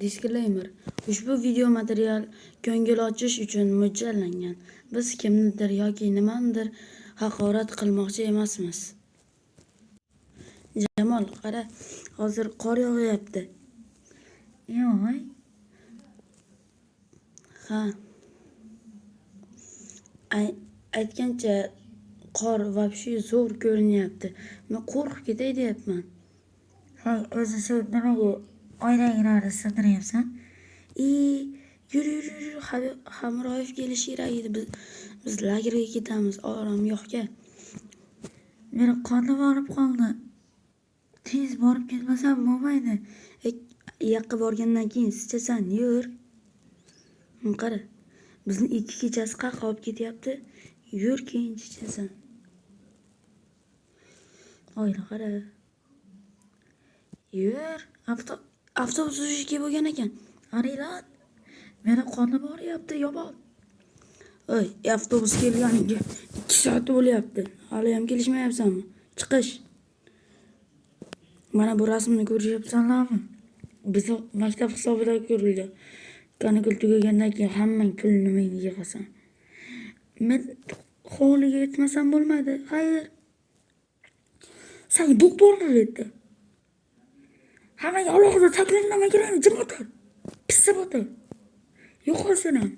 Disclaimer: ushbu video material ko'ngil ochish uchun mo'ljallangan. Biz kimnidir yoki nimanidir haqorat qilmoqchi emasmiz. Jamol, qara, hozir qor yog'yapti. Yo'q. Ha. Aytgancha qor vobshe zo'r ko'rinyapti. Men qo'rqib ketay deyapman. Hey, o'zi sen nimaga oynagini sindiryapsan? Yur. Hamroyev kelishi kerak edi. Biz lagerga ketamiz, oromgohga. Meni qonim olib qoldi. Tez borib ketmasam bo'lmaydi. Yaqqa borgandan keyin sichasan, yur. Qara, bizni 2 kechasi qaqa olib ketyapti. Yur, keyin chichasan. Oyna qara. Yur, avtobus uchishi bo'lgan ekan. Arilat. Meni qonim og'riyapti, yomon. Oy, avtobus kelganiga 2 soat bo'lyapti. Hali ham kelishmayapsanmi? Chiqish. Mana bu rasmni ko'rishyapsanlarmi? Biz maktab hisobida ko'rilgan. Kanikul tugagandan keyin hammang pulni menga yig'asan. Men hovliga yetmasam bo'lmaydi. Xayr. Sen bu bormi dedi. Hammaga alohida taklifnoma kerakmi? Jim o'tir. Pissa o'tir. Yo'qolsin ham.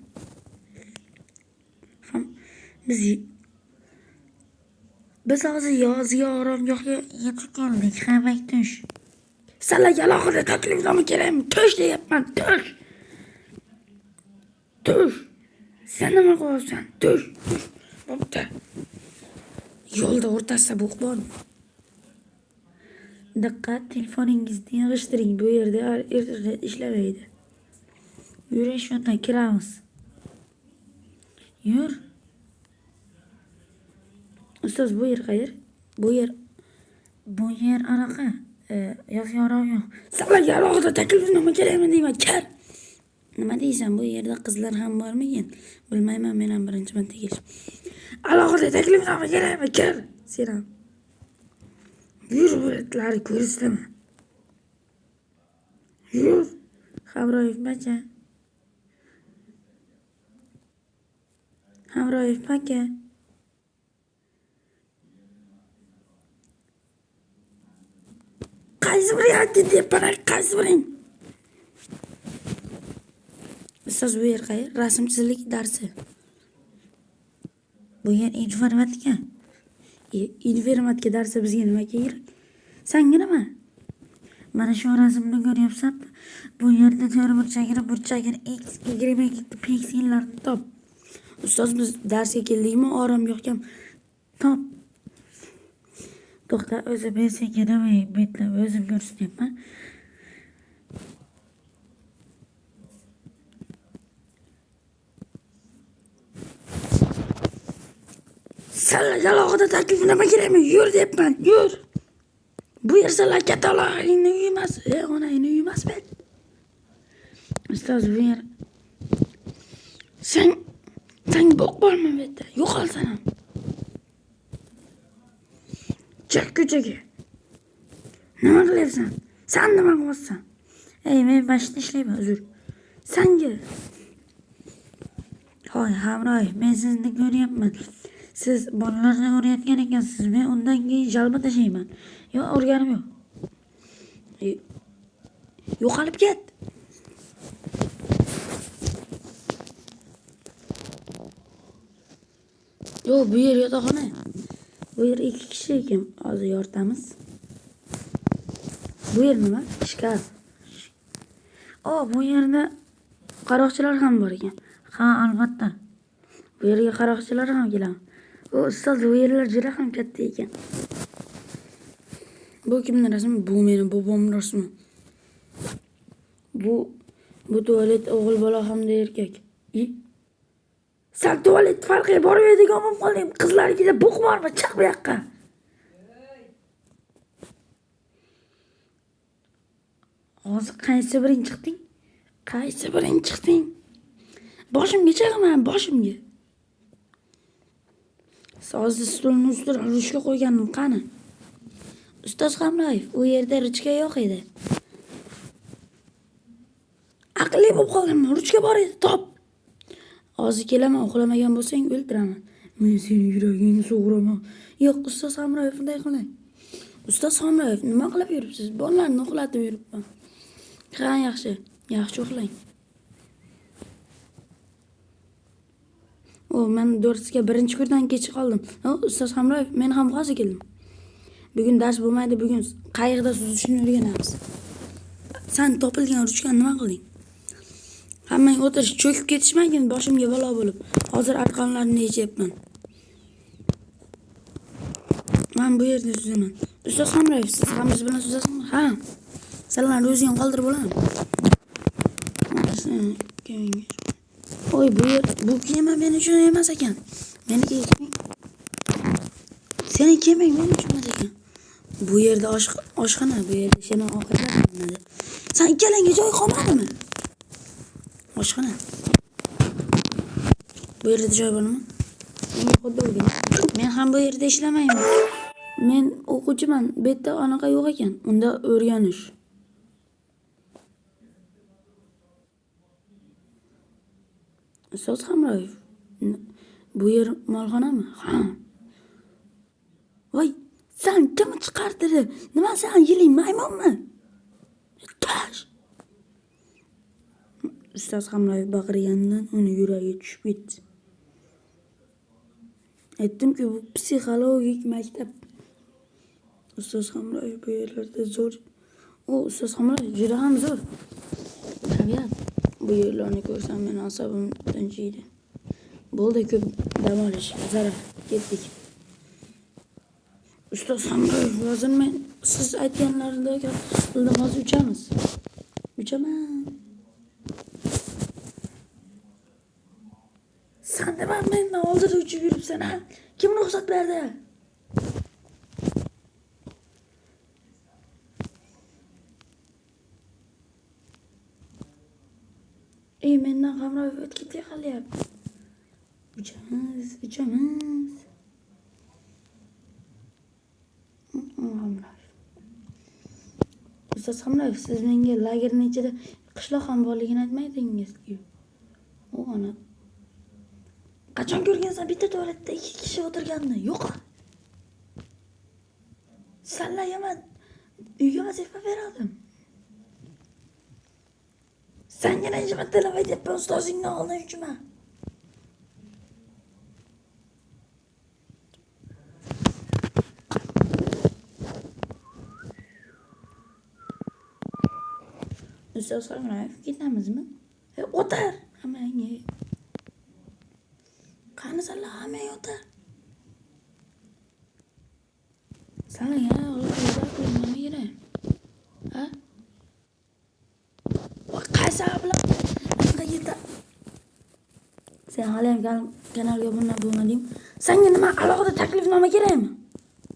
Biz hozir yozgi oromgohga Yetib keldik, hammang tush. Senlarga alohida taklifnoma kerakmi? Tush deyapman, tush. Tush. Sen nima qilyapsan? Tush. Bo'pti. Yo'lda o'rtasida bo'q bormi? Diqqat, telefoningizni yig'ishtiring. Bu yerda internet ishlamaydi. Yuring, shundan kiramiz. Yur. Ustoz, bu yer qayer? Bu yer anaqa. Yo'q. Senlarga alohida taklifnoma kerakmi deyman, kar. Nima deysan, bu yerda qizlar ham bormikin? Bilmayman, men ham birinchi marta kelishim. Alohida taklifnoma kerakmi, kar. Sen ham. Yur, bo'latlari ko'rsatma. Yur. Hamroyev aka. Qaysi biri deyapman, qaysi biring? Ustoz, bu yer qayer? Rasm chizishlik darsi. Bu yer informatika. Informatika darsi bizga nima kerak? Senga nima? Mana shu rasmni ko'ryapsan. Bu yerda burchagini x, y, piksellarni top. Ustoz, biz darsga keldikmi? Oromgohga top. To'xta, o'zi men senga nima bitlab o'zim ko'rsatyapman. Senlarga alohida taklifnoma kerakmi? Yur deyapman, yur. Bu yer senlar kattalarning uyi emas, onangning uyi emas bet. Ustoz, bu yer sen bo'q bormi bu yerda? Yo'qolsan ham. Chiq ko'chaga. Nima qilyapsan? Sen nima qilyapsan? Men mashina ishlayman, uzr. Senga. Hoy, Hamroyev, men sizni ko'ryapman. Siz bolalarni o'rgatgan ekansiz. Men undan keyin jalba tashlayman. Yo'q, o'rganim yo'q. Yo'qolib ket. Yo'q, bu yer yotoqxona. Bu yer 2 kishi ekan. Hozir yoritamiz. Bu yer nima? Shkaf. Bu yerda qaroqchilar ham bor ekan. Ha, albatta. Bu yerga qaroqchilar ham keladi. Ustoz, bu yerlar juda ham katta ekan. Bu kimning rasmi? Bu meni bobomning rasmi. Bu tualet o'g'il bola hamda erkak. Sen tualet farqiga bormaydigan bo'lib qolding. Qizlarga bo'q bormi? Chiq bu yoqqa. Hozir qaysi biring chiqding? Boshimga chiqaman, boshimga. Hozir stulni ustiga ruchka qo'yganim qani? Ustoz Hamroyev, u yerda ruchka yo'q edi. aqlli bo'lib qolganman. Ruchka bor edi, top. Hozir kelaman, uxlamagan bo'lsang o'ldiraman. Men sening yuragingni sug'uraman. Yo'q, ustoz Hamroyev, bunday qilmang. Ustoz Hamroyev, nima qilib yuribsiz? Bolalarni uxlatib yuribman. Ha, yaxshi. Yaxshi uxlang. Men darsga birinchi kundan kech qoldim. Ustoz Hamroyev, men ham hozir keldim. Bugun dars bo'lmaydi, bugun qayiqda suzishni o'rganamiz. Sen topilgan ruchkani nima qilding? Hammang o'tirish, cho'kib ketishmagan boshimga balo bo'lib. Hozir arqonlarni yechyapman. Men bu yerda suzaman. Ustoz Hamroyev, siz ham biz bilan suzasizmi? Ha. Sizlarni o'zing qoldirib bo'laman. Oy, bu kema men uchun emas ekan. Meniki kemang. Seni kemang men uchun emas ekan. Bu yerda oshxona, bu yerda shema ovqatlanadi. Sen ikkalangga joy qolmadimi? Oshxona. Bu yerda joy bormi? Menga xuddi o'rgan. Men ham bu yerda ishlamayman. Men o'quvchiman. Bu yerda anaqa yo'q ekan. Unda o'rganish. Ustoz Hamroyev, bu yer molxonami? Ha. Voy, sen kim chiqartiri? Nima sen yiling maymunmi? Tash. Ustoz Hamroyev baqirganidan uni yuragi tushib ketdi. Aytdimki, bu psixologik maktab. Ustoz Hamroyev bu yerlarda zo'r. Ustoz Hamroyev juda ham zo'r. Tabiat. Bu yerlarni ko'rsam men asabim tinchiydi. Bo'ldi, ko'p dam olish, zarar, ketdik. Ustoz Hamroyev, hozir men siz aytganlaringizdek hozir uchamiz. Uchaman. Sen nima mendan oldida uchib yuribsan, ha? Kim ruxsat berdi? Mendan Hamroyev o'tib qilyapti. Uchamiz. Hamroyev. Ustoz Hamroyev, siz menga lagerning ichida qishloq ham borligini aytmaydingiz-ku. Ana. Qachon ko'rgansan bitta tualetda 2 kishi o'tirganini? Yo'q. Senlarga men uyga vazifa beradim. Senga nechta talab aytyapman ustozingni oldidan uchma. Ustoz Hamroyev, ketamizmi? O'tir. Hammangga. Qani senlar hammang o'tir. Senlarga nima kerak? Ha? Qaysi bilan qayerda? Sen hali ham kanalga obuna bo'lmading. Senga nima alohida taklifnoma kerakmi?